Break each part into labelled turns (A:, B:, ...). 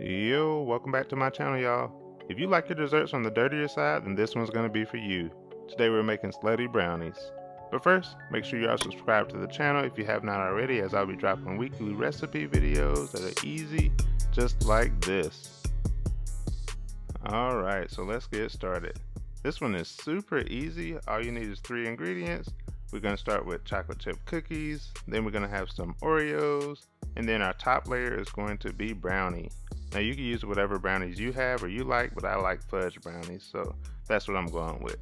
A: Yo, welcome back to my channel, y'all. If you like your desserts on the dirtier side, then this one's gonna be for you. Today we're making Slutty Brownies. But first, make sure you are subscribed to the channel if you have not already, as I'll be dropping weekly recipe videos that are easy, just like this. Alright, so let's get started. This one is super easy. All you need is 3 ingredients. We're gonna start with chocolate chip cookies, then we're gonna have some Oreos, and then our top layer is going to be brownie. Now you can use whatever brownies you have or you like, but I like fudge brownies, so that's what I'm going with.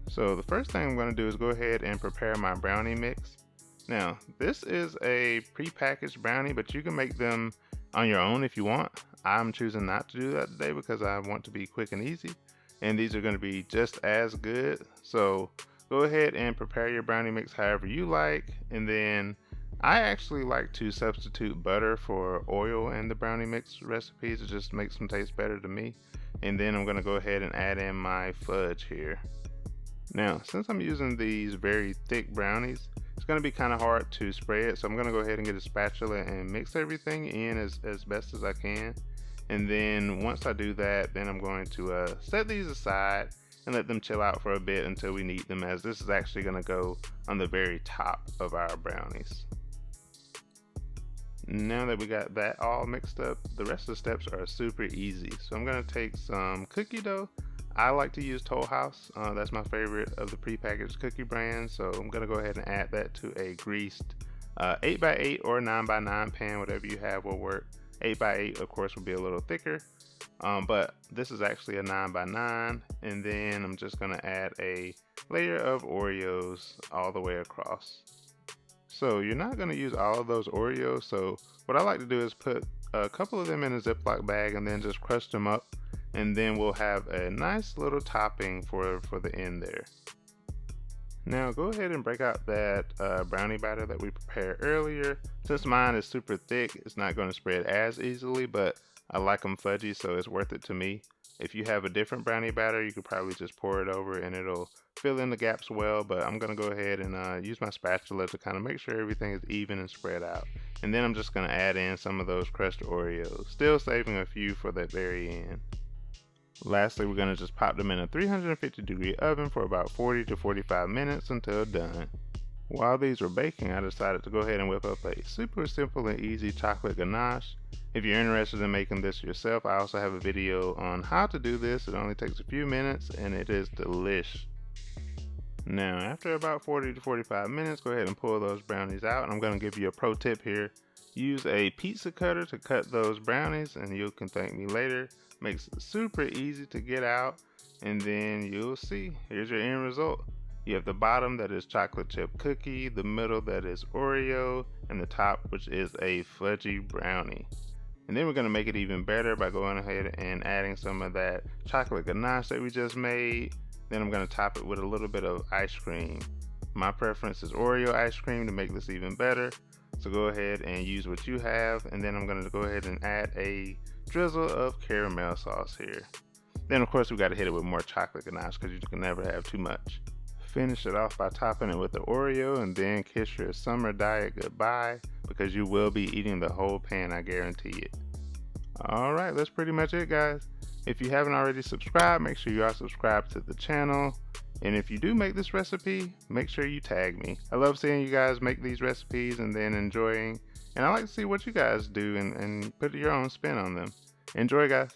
A: So the first thing I'm going to do is go ahead and prepare my brownie mix. Now this is a pre-packaged brownie, but you can make them on your own if you want. I'm choosing not to do that today because I want to be quick and easy, and these are going to be just as good. So go ahead and prepare your brownie mix however you like, and then I actually like to substitute butter for oil in the brownie mix recipes. It just makes them taste better to me. And then I'm going to go ahead and add in my fudge here. Now, since I'm using these very thick brownies, it's going to be kind of hard to spread. So I'm going to go ahead and get a spatula and mix everything in as best as I can. And then once I do that, then I'm going to set these aside and let them chill out for a bit until we need them, as this is actually going to go on the very top of our brownies. Now that we got that all mixed up, the rest of the steps are super easy. So I'm going to take some cookie dough. I like to use Toll House. That's my favorite of the prepackaged cookie brands. So I'm going to go ahead and add that to a greased 8x8 or 9x9 pan, whatever you have will work. 8x8 of course will be a little thicker, but this is actually a 9x9. And then I'm just going to add a layer of Oreos all the way across. So you're not going to use all of those Oreos, so what I like to do is put a couple of them in a Ziploc bag and then just crush them up, and then we'll have a nice little topping for the end there. Now go ahead and break out that brownie batter that we prepared earlier. Since mine is super thick, it's not going to spread as easily, but I like them fudgy, so it's worth it to me. If you have a different brownie batter, you could probably just pour it over and it'll fill in the gaps well, but I'm going to go ahead and use my spatula to kind of make sure everything is even and spread out. And then I'm just going to add in some of those crushed Oreos, still saving a few for the very end. Lastly, we're going to just pop them in a 350-degree oven for about 40 to 45 minutes until done. While these were baking, I decided to go ahead and whip up a super simple and easy chocolate ganache. If you're interested in making this yourself, I also have a video on how to do this. It only takes a few minutes and it is delish. Now, after about 40 to 45 minutes, go ahead and pull those brownies out. And I'm going to give you a pro tip here. Use a pizza cutter to cut those brownies and you can thank me later. Makes it super easy to get out, and then you'll see, here's your end result. You have the bottom that is chocolate chip cookie, the middle that is Oreo, and the top which is a fudgy brownie. And then we're going to make it even better by going ahead and adding some of that chocolate ganache that we just made. Then I'm going to top it with a little bit of ice cream. My preference is Oreo ice cream to make this even better. So go ahead and use what you have, and then I'm going to go ahead and add a drizzle of caramel sauce here. Then of course we got to hit it with more chocolate ganache because you can never have too much. Finish it off by topping it with the Oreo, and then kiss your summer diet goodbye because you will be eating the whole pan, I guarantee it. Alright, that's pretty much it, guys. If you haven't already subscribed, make sure you are subscribed to the channel. And if you do make this recipe, make sure you tag me. I love seeing you guys make these recipes and then enjoying. And I like to see what you guys do and put your own spin on them. Enjoy, guys.